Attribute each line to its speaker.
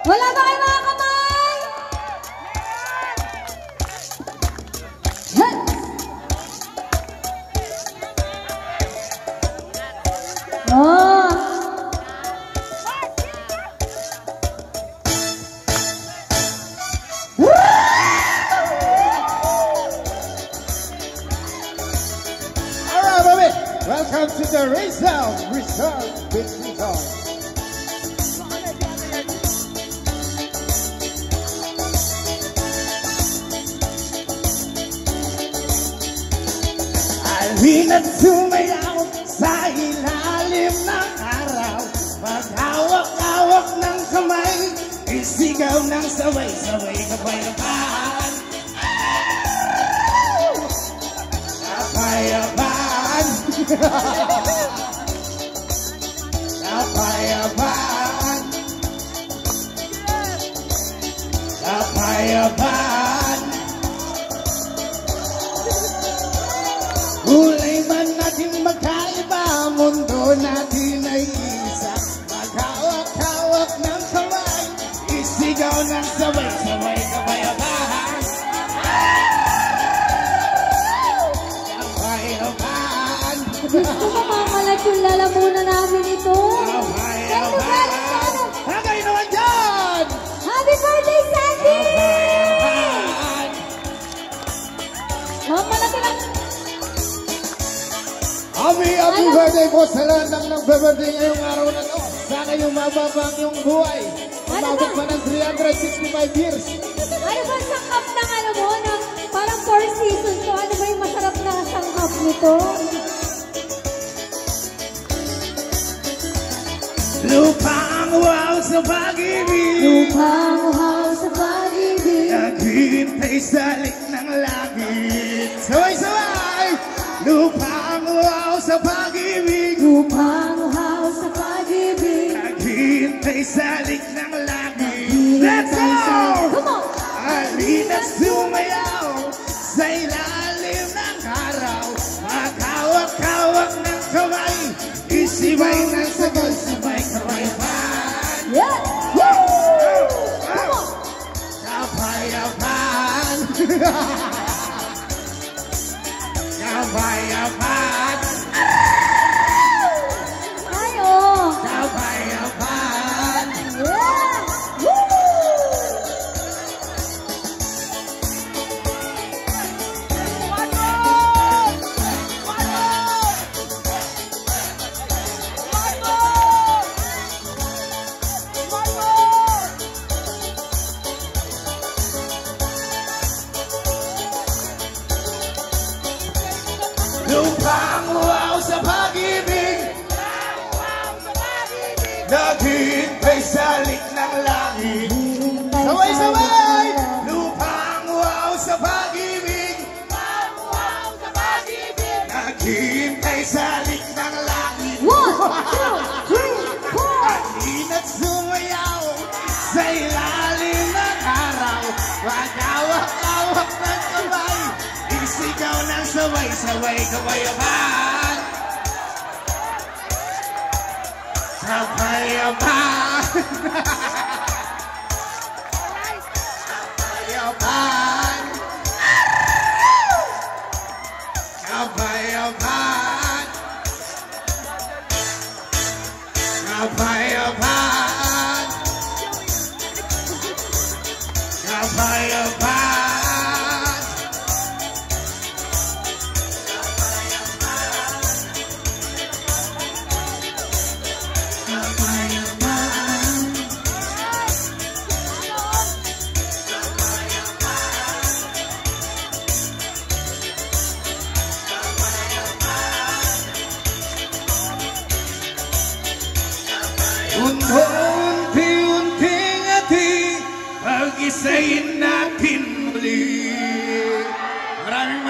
Speaker 1: Wala ba kayo mga kamay? Oh.
Speaker 2: Alright, baby. Welcome to the Result with Result. Halina't sumayaw sa ilalim ng araw, maghawak-hawak ng kamay, isigaw ng sabay-sabay kapayapaan. Kapayapaan. Kapayapaan. Kapayapaan. Kulay man natin magkaiba, mundo natin ay isa. Maghawak-hawak ng kamay, isigaw ng sabay-sabay kapayapaan. Kapayapaan.
Speaker 1: Gusto ko mamalat yung lalamunan namin ito.
Speaker 2: Kapayapaan. Hagay naman dyan!
Speaker 1: Happy birthday, Sandy!
Speaker 2: Kapayapaan.
Speaker 1: Mamalat lang.
Speaker 2: Happy birthday po sa lahat ng nag-birthday ngayong araw na to. Sana yung mababang yung buhay. Umabot pa ng 365 years.
Speaker 1: Ano ba sangkap ng ano mo? Ng parang 4 seasons to. Ano ba yung masarap na sangkap nito?
Speaker 2: Lupang wow sa pag-ibig,
Speaker 1: Lupang uhaw sa pag-ibig,
Speaker 2: naghihintay sa lik ng langit. Sabay-sabay! Lupang wow sa pag-ibig,
Speaker 1: lupang uhaw sa pag-ibig,
Speaker 2: naghihintay sa lik ng langit.
Speaker 1: naghihintay
Speaker 2: Let's go!
Speaker 1: sa- Come on!
Speaker 2: Halina't sumayaw sa ilalim ng araw, maghawak-hawak ng kamay, isibay ng sabay-sabay kapayapaan.
Speaker 1: Yeah! Woo! Come on!
Speaker 2: Kapayapaan. Kapayapaan.
Speaker 1: Ay, oh!
Speaker 2: Kapayapaan.
Speaker 1: Yeah! Woo!
Speaker 2: Lupang wow sa pag-ibig, naghihintay sa lik ng langit. Sabay-sabay! Lupang wow sa pag-ibig, naghihintay sa lik ng langit.
Speaker 1: 1, 2, 3, 4!
Speaker 2: Halina't sumayaw sa ilalim ng araw, maghawak-hawak ng kamay, isigaw ng sabay-sabay kapayapaan. Kapayapaan. Kapayapaan. Kapayapaan. Kapayapaan. Kapayapaan. Unti-unting ati, pag-isayin natin muli. Maraming